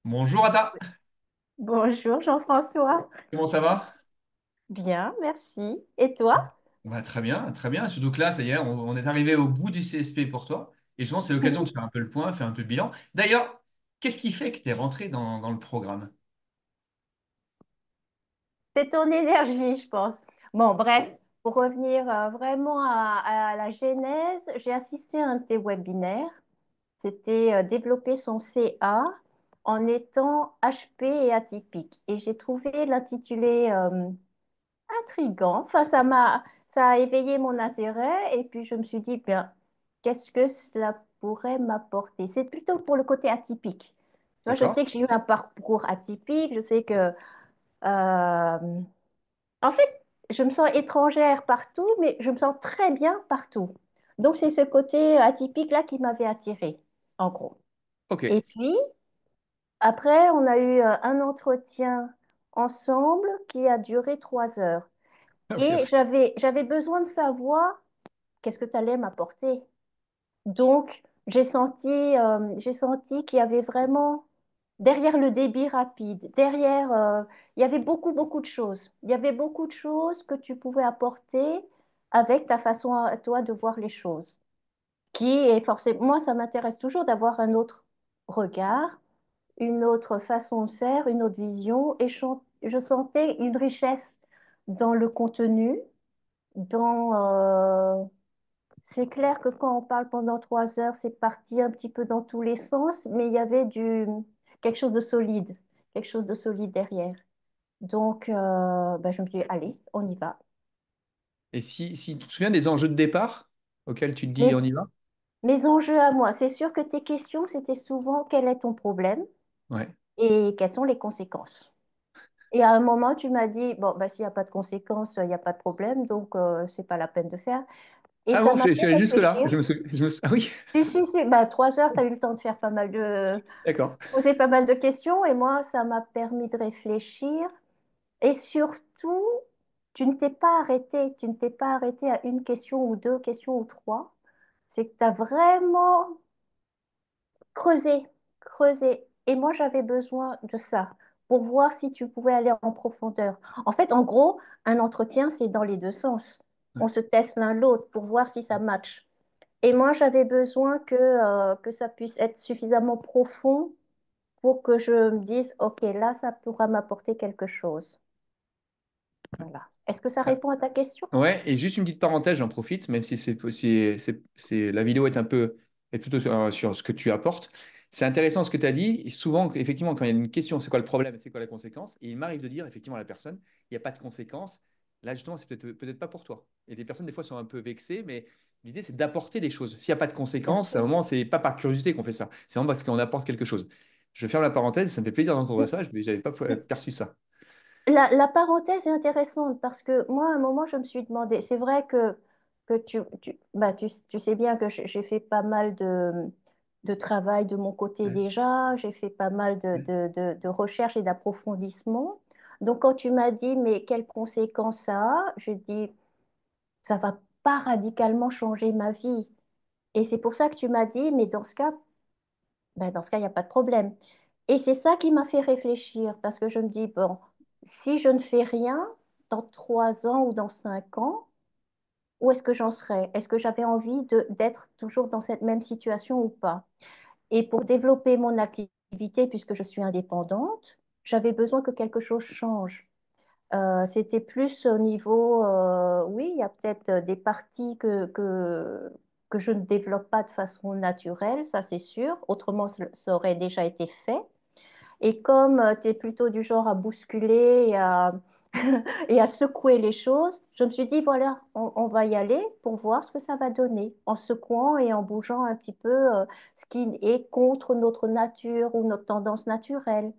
Bonjour Ata, Bonjour Jean-François. comment ça va? Bien, merci. Et toi? Bah, très bien, très bien. Surtout que là, ça y est, on est arrivé au bout du CSP pour toi. Et je pense que c'est l'occasion de faire un peu le point, faire un peu le bilan. D'ailleurs, qu'est-ce qui fait que tu es rentré dans le programme? C'est ton énergie, je pense. Bon, bref, pour revenir vraiment à la genèse, j'ai assisté à un de tes webinaires. C'était développer son CA en étant HP et atypique. Et j'ai trouvé l'intitulé intriguant. Enfin, ça a éveillé mon intérêt. Et puis, je me suis dit, bien, qu'est-ce que cela pourrait m'apporter? C'est plutôt pour le côté atypique. Tu vois, je D'accord? sais que j'ai eu un parcours atypique. Je sais que, en fait, je me sens étrangère partout, mais je me sens très bien partout. Donc, c'est ce côté atypique-là qui m'avait attirée, en gros. Ok. Et puis, après, on a eu un entretien ensemble qui a duré 3 heures. Ok. Et j'avais besoin de savoir qu'est-ce que tu allais m'apporter. Donc, j'ai senti qu'il y avait vraiment, derrière le débit rapide, il y avait beaucoup, beaucoup de choses. Il y avait beaucoup de choses que tu pouvais apporter avec ta façon à toi de voir les choses. Qui est forcément, moi, ça m'intéresse toujours d'avoir un autre regard, une autre façon de faire, une autre vision. Et je sentais une richesse dans le contenu, c'est clair que quand on parle pendant 3 heures, c'est parti un petit peu dans tous les sens, mais il y avait quelque chose de solide, quelque chose de solide derrière. Donc, ben, je me suis dit, allez, on y va. Et si tu te souviens des enjeux de départ auxquels tu te dis Mes, on y va? mes enjeux à moi, c'est sûr que tes questions, c'était souvent quel est ton problème Ouais. et quelles sont les conséquences. Et à un moment, tu m'as dit, bon, bah, s'il n'y a pas de conséquences, il n'y a pas de problème, donc c'est pas la peine de faire. Et Ah ça bon, m'a je fait suis allé jusque-là. réfléchir. Ah oui, Si, si, si, bah, 3 heures, tu as eu le temps de faire pas mal de, d'accord. poser pas mal de questions et moi, ça m'a permis de réfléchir. Et surtout, tu ne t'es pas arrêté à une question ou deux questions ou trois. C'est que tu as vraiment creusé, creusé. Et moi, j'avais besoin de ça pour voir si tu pouvais aller en profondeur. En fait, en gros, un entretien, c'est dans les deux sens. On Ouais. se teste l'un l'autre pour voir si ça match. Et moi, j'avais besoin que ça puisse être suffisamment profond pour que je me dise, OK, là, ça pourra m'apporter quelque chose. Voilà. Est-ce que ça répond à ta question? Ouais, et juste une petite parenthèse, j'en profite, même si la vidéo est un peu est plutôt sur ce que tu apportes. C'est intéressant ce que tu as dit. Et souvent, effectivement, quand il y a une question, c'est quoi le problème, c'est quoi la conséquence? Et il m'arrive de dire effectivement à la personne, il n'y a pas de conséquence. Là, justement, c'est peut-être pas pour toi. Et des personnes, des fois, sont un peu vexées, mais l'idée, c'est d'apporter des choses. S'il n'y a pas de Bien conséquence, à un sûr. moment, c'est pas par curiosité qu'on fait ça. C'est vraiment parce qu'on apporte quelque chose. Je ferme la parenthèse, ça me fait plaisir d'entendre ça. Je n'avais pas perçu ça. La parenthèse est intéressante parce que moi, à un moment, je me suis demandé, c'est vrai que bah, tu sais bien que j'ai fait pas mal de travail de mon côté Ouais. déjà, j'ai fait pas mal de recherches et d'approfondissements. Donc, quand tu m'as dit, mais quelles conséquences ça a, je dis, ça va pas radicalement changer ma vie. Et c'est pour ça que tu m'as dit, mais dans ce cas, il n'y a pas de problème. Et c'est ça qui m'a fait réfléchir, parce que je me dis, bon, si je ne fais rien dans 3 ans ou dans 5 ans, où est-ce que j'en serais? Est-ce que j'avais envie d'être toujours dans cette même situation ou pas? Et pour développer mon activité, puisque je suis indépendante, j'avais besoin que quelque chose change. C'était plus au niveau, oui, il y a peut-être des parties que je ne développe pas de façon naturelle, ça c'est sûr. Autrement, ça aurait déjà été fait. Et comme tu es plutôt du genre à bousculer et à secouer les choses, je me suis dit, voilà, on va y aller pour voir ce que ça va donner, en secouant et en bougeant un petit peu ce qui est contre notre nature ou notre tendance naturelle.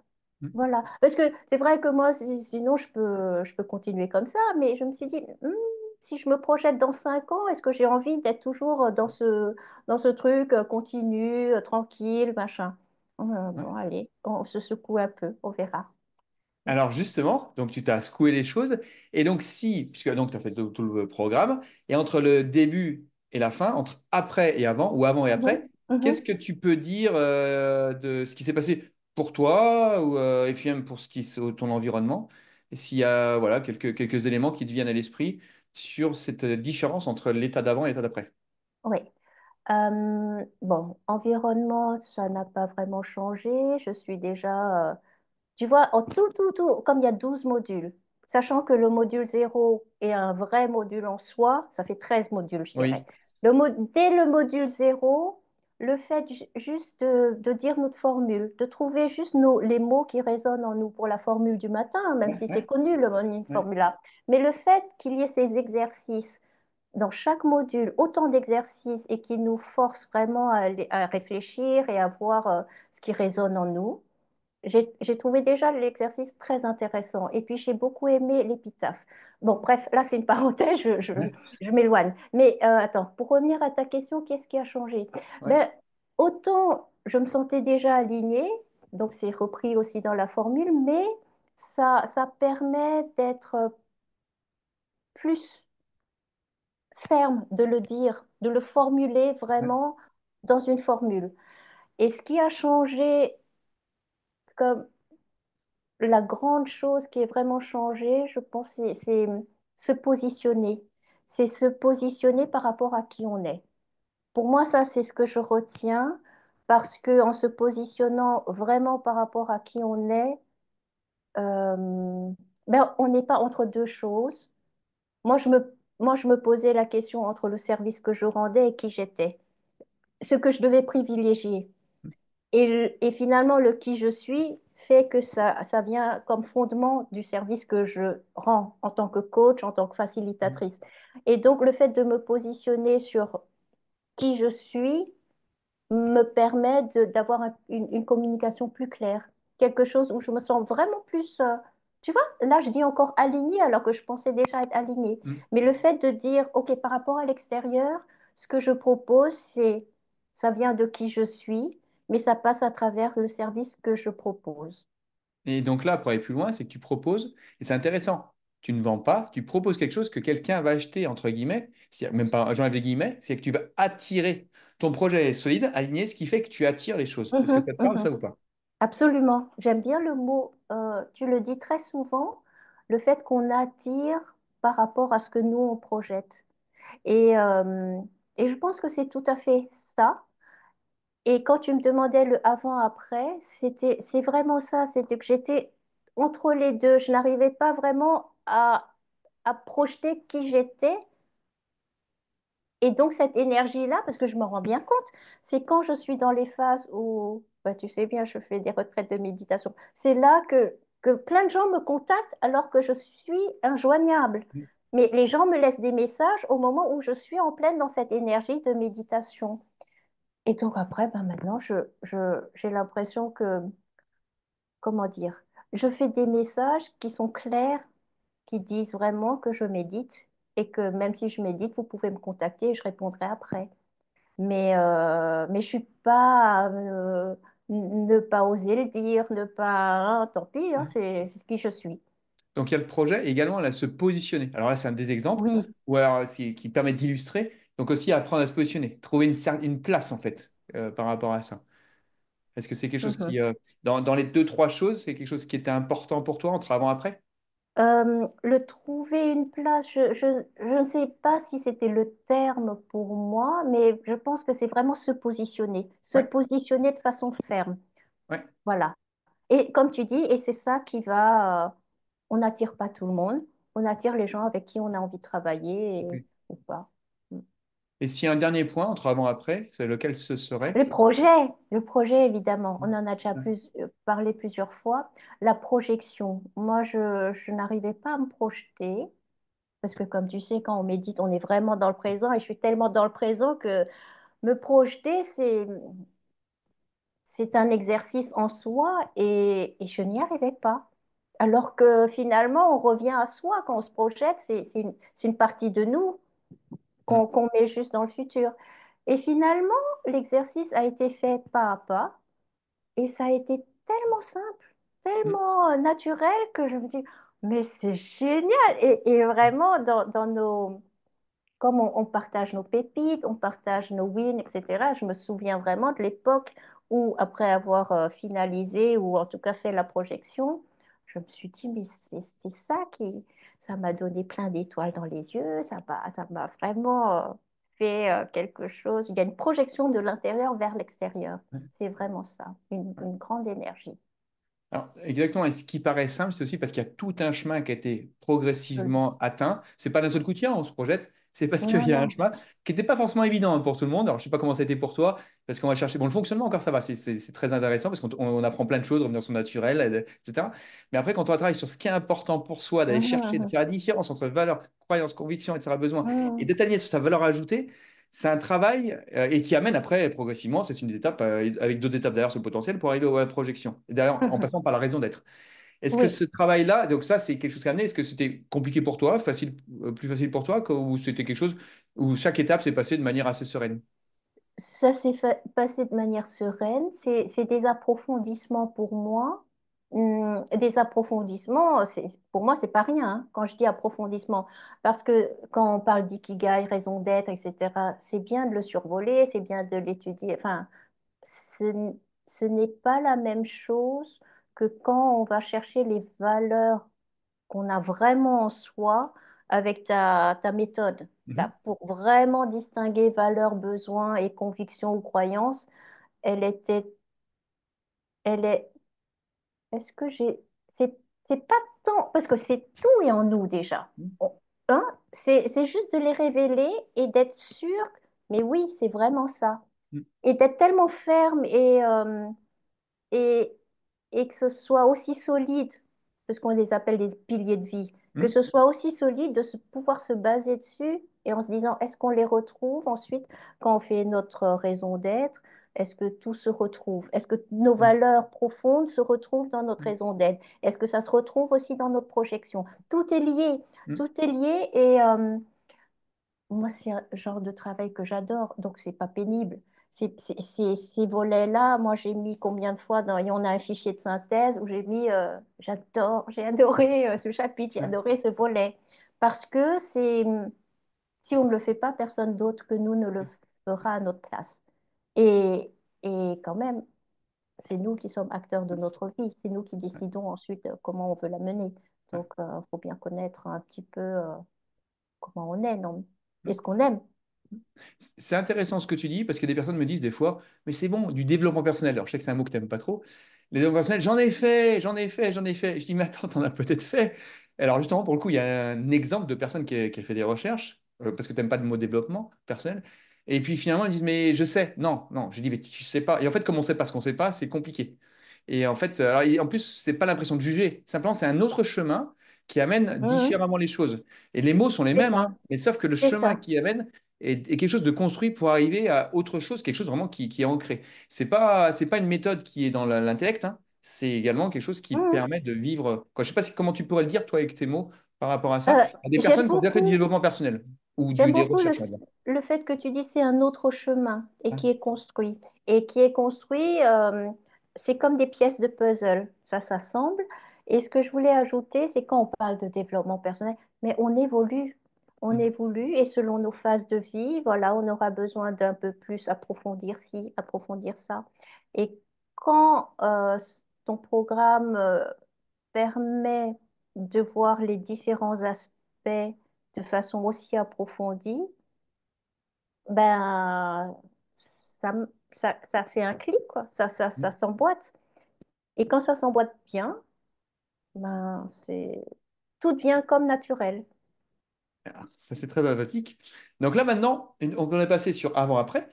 Voilà. Parce que c'est vrai que moi, sinon, je peux continuer comme ça, mais je me suis dit, si je me projette dans 5 ans, est-ce que j'ai envie d'être toujours dans ce truc continu, tranquille, machin? Ouais. Bon, allez, on se secoue un peu, on verra. Alors justement, donc tu t'as secoué les choses. Et donc si, puisque donc tu as fait tout le programme, et entre le début et la fin, entre après et avant, ou avant et Mhm, après, qu'est-ce mhm. que tu peux dire de ce qui s'est passé? pour toi et puis même pour ton environnement. Et s'il y a voilà, quelques éléments qui te viennent à l'esprit sur cette différence entre l'état d'avant et l'état d'après. Oui. Bon, environnement, ça n'a pas vraiment changé. Je suis déjà, tu vois, en tout, comme il y a 12 modules, sachant que le module 0 est un vrai module en soi, ça fait 13 modules, je dirais. Oui, Dès le module 0, le fait juste de dire notre formule, de trouver juste les mots qui résonnent en nous pour la formule du matin, même ouais, si c'est ouais, connu, le ouais. formula. Mais le fait qu'il y ait ces exercices dans chaque module, autant d'exercices et qui nous forcent vraiment à réfléchir et à voir ce qui résonne en nous. J'ai trouvé déjà l'exercice très intéressant. Et puis, j'ai beaucoup aimé l'épitaphe. Bon, bref, là, c'est une parenthèse, Ouais, je m'éloigne. Mais attends, pour revenir à ta question, qu'est-ce qui a changé? ouais, Ben, autant je me sentais déjà alignée, donc c'est repris aussi dans la formule, mais ça permet d'être plus ferme, de le dire, de le formuler ouais, vraiment dans une formule. Et ce qui a changé comme la grande chose qui est vraiment changée, je pense, c'est se positionner. C'est se positionner par rapport à qui on est. Pour moi, ça, c'est ce que je retiens parce que en se positionnant vraiment par rapport à qui on est, ben, on n'est pas entre deux choses. Moi, je me posais la question entre le service que je rendais et qui j'étais, ce que je devais privilégier. Et finalement, le qui je suis fait que ça vient comme fondement du service que je rends en tant que coach, en tant que facilitatrice. Et donc, le fait de me positionner sur qui je suis me permet d'avoir une communication plus claire. Quelque chose où je me sens vraiment plus, tu vois, là, je dis encore alignée alors que je pensais déjà être alignée. mm. Mais le fait de dire, OK, par rapport à l'extérieur, ce que je propose, ça vient de qui je suis, mais ça passe à travers le service que je propose. Et donc là, pour aller plus loin, c'est que tu proposes, et c'est intéressant, tu ne vends pas, tu proposes quelque chose que quelqu'un va acheter, entre guillemets, même pas, j'enlève les guillemets, c'est que tu vas attirer. Ton projet est solide, aligné, ce qui fait que tu attires les choses. Est-ce que Mhm, ça te parle, mhm. ça ou pas? Absolument. J'aime bien le mot, tu le dis très souvent, le fait qu'on attire par rapport à ce que nous, on projette. Et, euh, et je pense que c'est tout à fait ça. Et quand tu me demandais le avant-après, c'est vraiment ça. C'était que j'étais entre les deux. Je n'arrivais pas vraiment à projeter qui j'étais. Et donc, cette énergie-là, parce que je me rends bien compte, c'est quand je suis dans les phases où, bah, tu sais bien, je fais des retraites de méditation. C'est là que plein de gens me contactent alors que je suis injoignable. Mm. Mais les gens me laissent des messages au moment où je suis en pleine dans cette énergie de méditation. Et donc après, ben maintenant, j'ai l'impression que, comment dire, je fais des messages qui sont clairs, qui disent vraiment que je médite et que même si je médite, vous pouvez me contacter et je répondrai après. Mais je suis pas ne pas oser le dire, ne pas, hein, tant pis, hein, Mm. c'est qui je suis. Donc il y a le projet et également là, se positionner. Alors là, c'est un des exemples, Oui. ou alors qui permet d'illustrer. Donc aussi apprendre à se positionner, trouver une place en fait par rapport à ça. Est-ce que c'est quelque chose Mhm. qui, dans les deux, trois choses, c'est quelque chose qui était important pour toi entre avant et après? Le trouver une place, je ne sais pas si c'était le terme pour moi, mais je pense que c'est vraiment se Ouais, positionner de façon ferme. ouais. Voilà. Et comme tu dis, et c'est ça qui va, on n'attire pas tout le monde, on attire les gens avec qui on a envie de travailler Ok. ou pas. Mm. Et s'il y a un dernier point entre avant et après, c'est lequel ce serait? Le projet évidemment, on en a déjà Ouais. parlé plusieurs fois. La projection, moi je n'arrivais pas à me projeter. Parce que comme tu sais, quand on médite, on est vraiment dans le présent et je suis tellement dans le présent que me projeter, c'est un exercice en soi et je n'y arrivais pas. Alors que finalement, on revient à soi quand on se projette, c'est une partie de nous Mm. qu'on met juste dans le futur. Et finalement, l'exercice a été fait pas à pas et ça a été tellement simple, Mm. tellement naturel que je me dis, mais c'est génial! Et vraiment, dans nos comme on partage nos pépites, on partage nos wins, etc. Je me souviens vraiment de l'époque ou après avoir finalisé, ou en tout cas fait la projection, je me suis dit, mais c'est ça qui, ça m'a donné plein d'étoiles dans les yeux, ça m'a vraiment fait quelque chose. Il y a une projection de l'intérieur vers l'extérieur. C'est vraiment ça, une grande énergie. Alors, exactement. Et ce qui paraît simple, c'est aussi parce qu'il y a tout un chemin qui a été progressivement atteint. C'est pas d'un seul coup, tiens, on se projette. C'est parce qu'il Non, y a un non. chemin qui n'était pas forcément évident pour tout le monde. Alors, je sais pas comment ça a été pour toi, parce qu'on va chercher. Bon, le fonctionnement, encore, ça va. C'est très intéressant parce qu'on apprend plein de choses, revenir sur le naturel, etc. Mais après, quand on travaille sur ce qui est important pour soi, d'aller Mhm, chercher, de mhm, faire la différence entre valeurs, croyances, convictions, etc., besoins, et mhm, d'étaler sur sa valeur ajoutée, c'est un travail et qui amène après progressivement, c'est une des étapes, avec d'autres étapes derrière sur le potentiel pour arriver à la projection. Et d'ailleurs, en mhm. passant par la raison d'être. Est-ce que Oui, ce travail-là, donc ça, c'est quelque chose qui a amené, est-ce que c'était compliqué pour toi, facile, plus facile pour toi, ou c'était quelque chose où chaque étape s'est passée de manière assez sereine? ça s'est passé de manière sereine. C'est des approfondissements pour moi. Des approfondissements, pour moi, c'est pas rien hein, quand je dis approfondissement. Parce que quand on parle d'ikigai, raison d'être, etc., c'est bien de le survoler, c'est bien de l'étudier. Enfin, ce, ce n'est pas la même chose que quand on va chercher les valeurs qu'on a vraiment en soi avec ta méthode. Mhm. Là, pour vraiment distinguer valeurs, besoins et convictions ou croyances, elle était, elle est, est-ce que j'ai, c'est pas tant, parce que c'est tout est en nous déjà. Hein? C'est juste de les révéler et d'être sûr, mais oui, c'est vraiment ça. Mhm. Et d'être tellement ferme et, et que ce soit aussi solide, parce qu'on les appelle des piliers de vie, que Mhm. ce soit aussi solide de pouvoir se baser dessus et en se disant, est-ce qu'on les retrouve ensuite quand on fait notre raison d'être? Est-ce que tout se retrouve? Est-ce que nos Mhm. valeurs profondes se retrouvent dans notre Mhm. raison d'être? Est-ce que ça se retrouve aussi dans notre projection? Tout est lié, Mhm. tout est lié et moi, c'est un genre de travail que j'adore, donc c'est pas pénible. Ces volets-là, moi, j'ai mis combien de fois dans... Et on a un fichier de synthèse où j'ai mis, j'ai adoré ce chapitre, j'ai Ouais. adoré ce volet. Parce que si on ne le fait pas, personne d'autre que nous ne le fera à notre place. Et, et quand même, c'est nous qui sommes acteurs de notre vie, c'est nous qui décidons ensuite comment on veut la mener. Donc, il faut bien connaître un petit peu comment on est, non? Et Ouais. ce qu'on aime. C'est intéressant ce que tu dis parce que des personnes me disent des fois, mais c'est bon, du développement personnel. Alors je sais que c'est un mot que tu n'aimes pas trop. Les développements personnels, j'en ai fait, j'en ai fait, j'en ai fait. Je dis, mais attends, t'en as peut-être fait. Alors justement, pour le coup, il y a un exemple de personne qui a fait des recherches, parce que tu n'aimes pas le mot développement personnel. Et puis finalement, ils disent, mais je sais. Non, non. Je dis, mais tu sais pas. Et en fait, comme on ne sait pas ce qu'on ne sait pas, c'est compliqué. Et en fait, alors, en plus, c'est pas l'impression de juger. Simplement, c'est un autre chemin qui amène Mhm. différemment les choses. Et les mots sont les C'est mêmes, ça, hein, mais sauf que le c'est chemin ça. qui amène est quelque chose de construit pour arriver à autre chose, quelque chose vraiment qui est ancré. C'est pas une méthode qui est dans l'intellect, hein. C'est également quelque chose qui te Mhm. permet de vivre. Quoi, je sais pas comment tu pourrais le dire, toi, avec tes mots, par rapport à ça, Euh, à des j'aime personnes qui ont déjà fait du beaucoup, développement personnel ou j'aime des beaucoup recherches, on va dire. le fait que tu dis c'est un autre chemin et Ouais. qui est construit. Et qui est construit, c'est comme des pièces de puzzle, ça s'assemble. Et ce que je voulais ajouter, c'est quand on parle de développement personnel, mais on évolue. On Mhm. évolue et selon nos phases de vie, voilà, on aura besoin d'un peu plus approfondir ci, approfondir ça. Et quand ton programme permet de voir les différents aspects de façon aussi approfondie, ben, ça fait un clic, quoi. Ça s'emboîte. Et quand ça s'emboîte bien, ben, tout devient comme naturel. Ah, ça, c'est très sympathique. Donc là, maintenant, on est passé sur avant-après.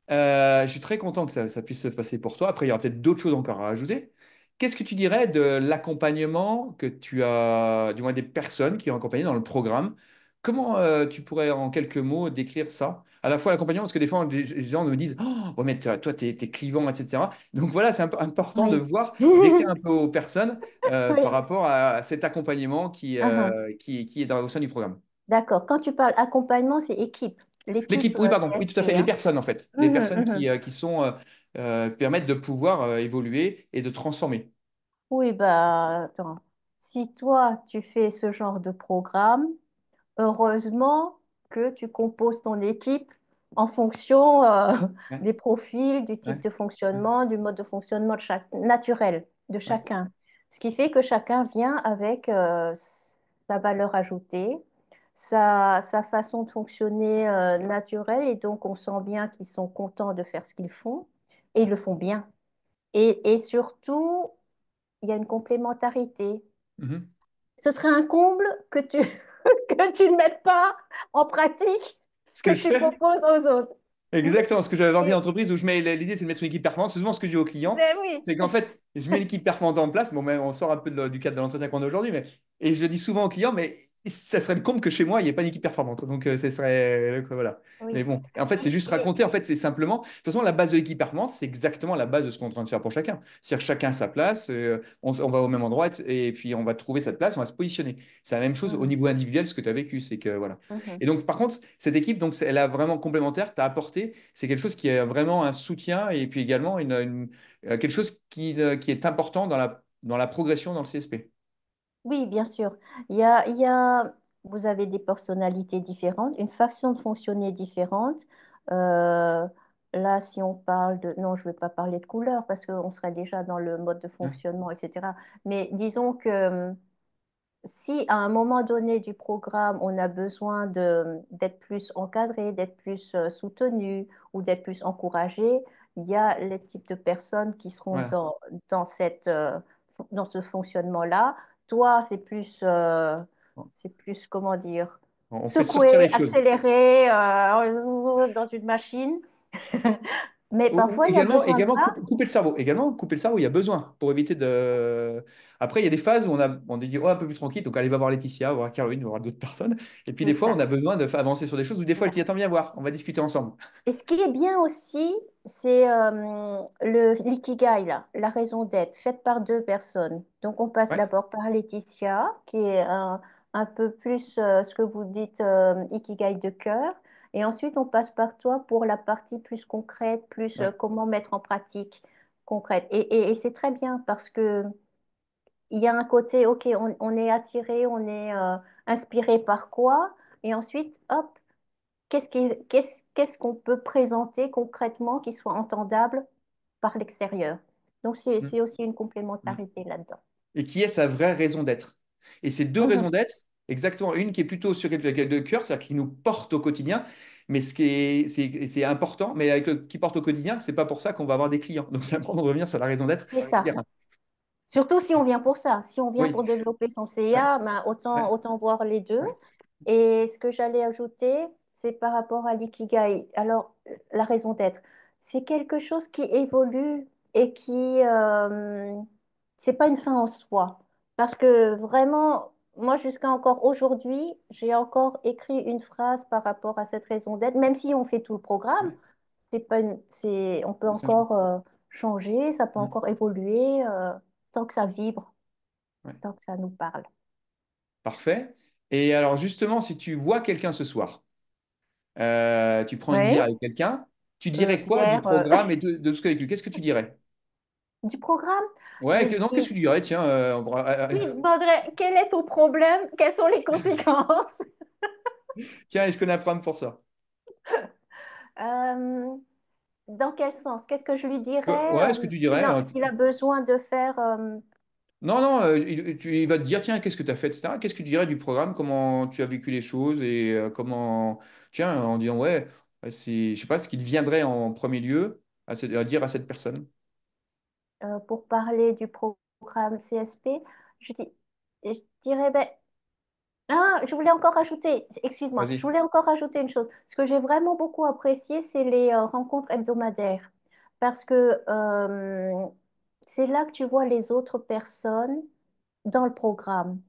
Je suis très content que ça puisse se passer pour toi. Après, il y aura peut-être d'autres choses encore à ajouter. Qu'est-ce que tu dirais de l'accompagnement que tu as, du moins des personnes qui ont accompagné dans le programme? Comment tu pourrais en quelques mots décrire ça? À la fois l'accompagnement, parce que des fois, les gens me disent, oh, ouais, mais toi, t'es clivant, etc. Donc voilà, c'est important de Oui. voir, décrire un peu aux personnes par Oui. rapport à cet accompagnement qui, Ah, qui est au sein du programme. d'accord. Quand tu parles accompagnement, c'est équipe. L'équipe L'équipe, oui, pardon, oui, tout à fait. CSP, Les hein. personnes, en fait. Les Mhm, personnes mhm. qui sont, permettent de pouvoir évoluer et de transformer. Oui, bah, attends. Si toi, tu fais ce genre de programme, heureusement que tu composes ton équipe en fonction Ouais, des profils, du type ouais, de ouais. fonctionnement, du mode de fonctionnement de naturel de Ouais. chacun. Ce qui fait que chacun vient avec sa valeur ajoutée, sa façon de fonctionner naturelle, et donc on sent bien qu'ils sont contents de faire ce qu'ils font, et ils le font bien. Et surtout, il y a une complémentarité. Mhm. Ce serait un comble que tu, que tu ne mettes pas en pratique ce Ce que que je tu fais. proposes aux autres. Hmm. Exactement, ce que j'avais abordé Et- l'entreprise où je mets l'idée, c'est de mettre une équipe performante. C'est souvent ce que je dis aux clients, Ben oui, c'est qu'en fait, je mets une équipe performante en place. Bon, même on sort un peu du cadre de l'entretien qu'on a aujourd'hui, mais et je le dis souvent aux clients, mais ça serait le comble que chez moi, il n'y ait pas une équipe performante. Donc, ce serait voilà. Mais oui. bon, en fait, c'est juste Et- raconter. En fait, c'est simplement. De toute façon, la base de l'équipe performante, c'est exactement la base de ce qu'on est en train de faire pour chacun. C'est-à-dire que chacun a sa place, on va au même endroit et puis on va trouver cette place, on va se positionner. C'est la même chose au Mhm, niveau individuel, ce que tu as vécu, c'est que voilà. mhm. Et donc, par contre, cette équipe, donc, elle a vraiment complémentaire, tu as apporté, c'est quelque chose qui est vraiment un soutien et puis également quelque chose qui est important dans la progression dans le CSP. Oui, bien sûr. Vous avez des personnalités différentes, une façon de fonctionner différente. Euh, Là, si on parle de... Non, je ne vais pas parler de couleur parce qu'on serait déjà dans le mode de Hein. fonctionnement, etc. Mais disons que si à un moment donné du programme, on a besoin d'être plus encadré, d'être plus soutenu ou d'être plus encouragé, il y a les types de personnes qui seront Voilà. dans dans ce fonctionnement-là. Toi, Bon. c'est plus, comment dire, On fait sortir les secouer, choses. accélérer dans une machine. Mais Ou parfois, il y a besoin de également ça. couper le cerveau. Également, couper le cerveau, il y a besoin pour éviter de. Après, il y a des phases où on dit oh, un peu plus tranquille. Donc, allez, va voir Laetitia, va voir Caroline, va voir d'autres personnes. Et puis, des C'est fois, on ça. a besoin de faire avancer sur des choses ou des fois, elle dit attends, viens voir, on va discuter ensemble. Et ce qui est bien aussi, c'est l'ikigai, là, la raison d'être, faite par deux personnes. Donc, on passe Ouais, d'abord par Laetitia, qui est un peu plus ce que vous dites ikigai de cœur. Et ensuite, on passe par toi pour la partie plus concrète, plus ouais. comment mettre en pratique concrète. Et c'est très bien parce que il y a un côté, OK, on est attiré, on est inspiré par quoi? Et ensuite, hop, qu'est-ce qu'on peut présenter concrètement qui soit entendable par l'extérieur? Donc, Mm, c'est aussi une mm. complémentarité là-dedans. Et qui est sa vraie raison d'être. Et ces deux raisons Mhm. d'être, exactement, une qui est plutôt sur quelque chose de cœur, c'est-à-dire qui nous porte au quotidien, mais ce qui est, c'est important, mais avec le qui porte au quotidien, c'est pas pour ça qu'on va avoir des clients. Donc c'est important de revenir sur la raison d'être C'est ça. terrain. Surtout si on vient pour ça. Si on vient Oui, pour développer son ouais, CA, ben ouais, autant voir les deux. ouais, Et ce que j'allais ajouter, c'est par rapport à l'ikigai. Alors, la raison d'être, c'est quelque chose qui évolue et c'est pas une fin en soi. Parce que vraiment, moi, jusqu'à encore aujourd'hui, j'ai encore écrit une phrase par rapport à cette raison d'être, même si on fait tout le programme, ouais. on peut Ça, je encore changer, ça peut Mm, encore évoluer, tant que ça vibre, ouais. tant que ça nous parle. Parfait. Et alors justement, si tu vois quelqu'un ce soir, tu prends une bière Oui. avec quelqu'un, tu dirais quoi du Bière, programme et de ce que vécu? Qu'est-ce que tu dirais? du programme. Ouais, non, qu'est-ce que tu dirais? Tiens, Je lui demanderais quel est ton problème, quelles sont les conséquences. tiens, est-ce qu'on a un programme pour ça? Euh, dans quel sens? Qu'est-ce que je lui dirais Ouais, est-ce que tu dirais? s'il a besoin de faire Non, non, il va te dire, tiens, qu'est-ce que tu as fait, etc. Qu'est-ce que tu dirais du programme? Comment tu as vécu les choses et comment, tiens, en disant, ouais, je sais pas, ce qui te viendrait en premier lieu à dire à cette personne. pour parler du programme CSP? Je dirais, ben, ah, je voulais encore rajouter, excuse-moi, je Vas-y. voulais encore rajouter une chose. Ce que j'ai vraiment beaucoup apprécié, c'est les rencontres hebdomadaires. Parce que c'est là que tu vois les autres personnes dans le programme.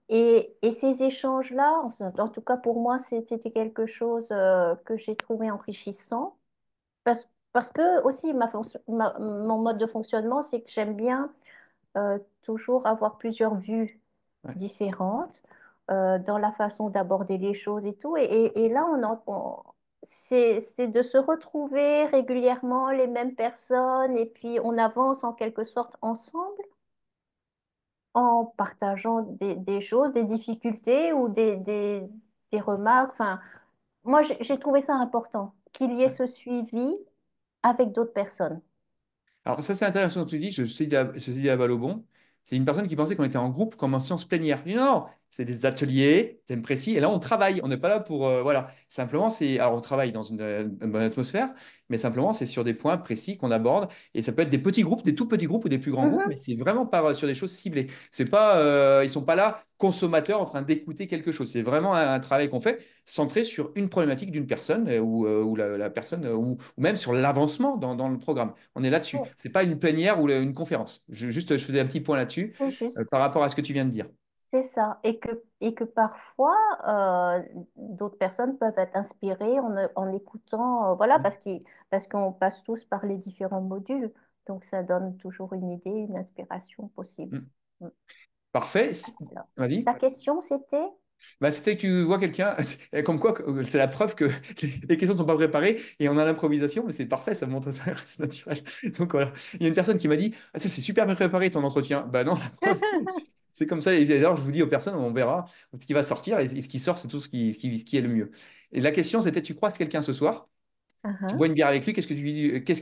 Et ces échanges-là, en tout cas pour moi, c'était quelque chose que j'ai trouvé enrichissant. Parce que aussi, mon mode de fonctionnement, c'est que j'aime bien toujours avoir plusieurs vues Ouais, différentes dans la façon d'aborder les choses et tout. Et là, c'est de se retrouver régulièrement les mêmes personnes et puis on avance en quelque sorte ensemble en partageant des choses, des difficultés ou des remarques. Enfin, moi, j'ai trouvé ça important qu'il y ait ce suivi avec d'autres personnes. Alors ça, c'est intéressant ce que tu dis, je saisis la balle au bon. C'est une personne qui pensait qu'on était en groupe comme en séance plénière. Je dis non, c'est des ateliers, thèmes précis, et là on travaille, on n'est pas là pour... voilà, simplement c'est... Alors on travaille dans une bonne atmosphère, mais simplement c'est sur des points précis qu'on aborde, et ça peut être des petits groupes, des tout petits groupes ou des plus grands groupes, mais Mhm. c'est vraiment par, sur des choses ciblées. C'est pas, ils sont pas là consommateurs en train d'écouter quelque chose, c'est vraiment un travail qu'on fait centré sur une problématique d'une personne ou la personne ou même sur l'avancement dans le programme. On est là-dessus. Ouais, C'est pas une plénière ou une conférence. Je faisais un petit point là-dessus c'est juste. par rapport à ce que tu viens de dire. C'est ça. Et que parfois, d'autres personnes peuvent être inspirées en écoutant, voilà, parce qu'on passe tous par les différents modules. Donc, ça donne toujours une idée, une inspiration possible. Mm. Mm. Parfait. Alors, Vas-y. ta question, c'était? Bah, c'était que tu vois quelqu'un, comme quoi c'est la preuve que les questions ne sont pas préparées et on a l'improvisation, mais c'est parfait, ça montre ça reste naturel. Donc voilà, il y a une personne qui m'a dit, ah, ça, c'est super bien préparé ton entretien. Bah non, la preuve, c'est comme ça. Et d'ailleurs, je vous dis aux personnes, on verra ce qui va sortir et ce qui sort, c'est tout ce qui est le mieux. Et la question, c'était, tu croises quelqu'un ce soir, tu Uhum. bois une bière avec lui, qu'est-ce que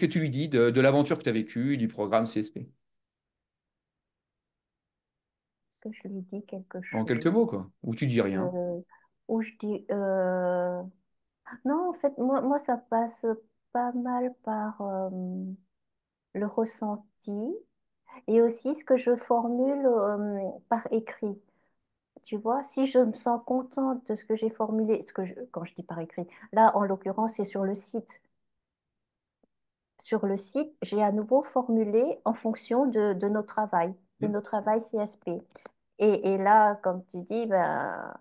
tu lui dis de l'aventure que tu as vécue, du programme CSP? Est-ce que je lui dis quelque En quelques chose? mots, quoi. Ou tu dis rien. Euh, Ou je dis... Non, en fait, moi, ça passe pas mal par le ressenti et aussi ce que je formule par écrit. Tu vois, si je me sens contente de ce que j'ai formulé, quand je dis par écrit, là, en l'occurrence, c'est sur le site. Sur le site, j'ai à nouveau formulé en fonction de Hmm. nos travail CSP. Et là, comme tu dis, ben,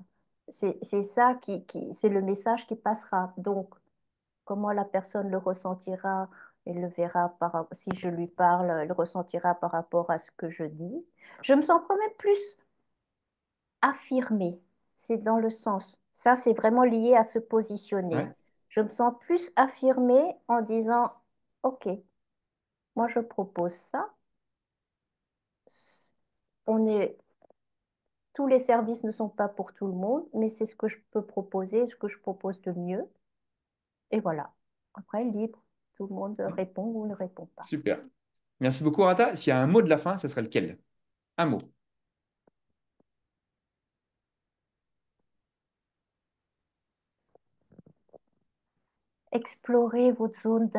c'est ça c'est le message qui passera. Donc, comment la personne le ressentira, elle le verra si je lui parle, elle le ressentira par rapport à ce que je dis. Je me sens quand même plus affirmer. C'est dans le sens. Ça, c'est vraiment lié à se positionner. Ouais. Je me sens plus affirmée en disant, OK, moi je propose ça. On est, tous les services ne sont pas pour tout le monde, mais c'est ce que je peux proposer, ce que je propose de mieux. Et voilà. Après, libre. Tout le monde répond ou ne répond pas. Super. Merci beaucoup, Rata. S'il y a un mot de la fin, ça serait lequel? Un mot. Explorez votre zone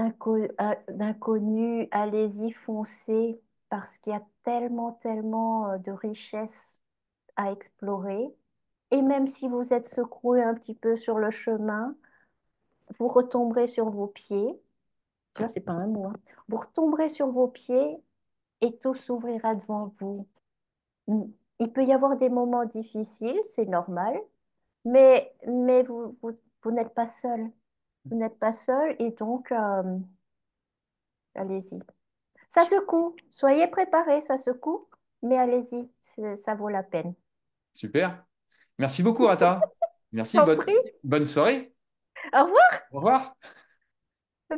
d'inconnu, allez-y, foncez, parce qu'il y a tellement, tellement de richesses à explorer. Et même si vous êtes secoué un petit peu sur le chemin, vous retomberez sur vos pieds. Tu vois, c'est pas un mot, hein. Vous retomberez sur vos pieds et tout s'ouvrira devant vous. Mm. Il peut y avoir des moments difficiles, c'est normal, mais vous n'êtes pas seul. Vous n'êtes pas seul et donc, allez-y. Ça secoue, soyez préparés, ça secoue, mais allez-y, ça vaut la peine. Super. Merci beaucoup, Rata. Je Merci. t'en prie. Bonne soirée. Au revoir. Au revoir.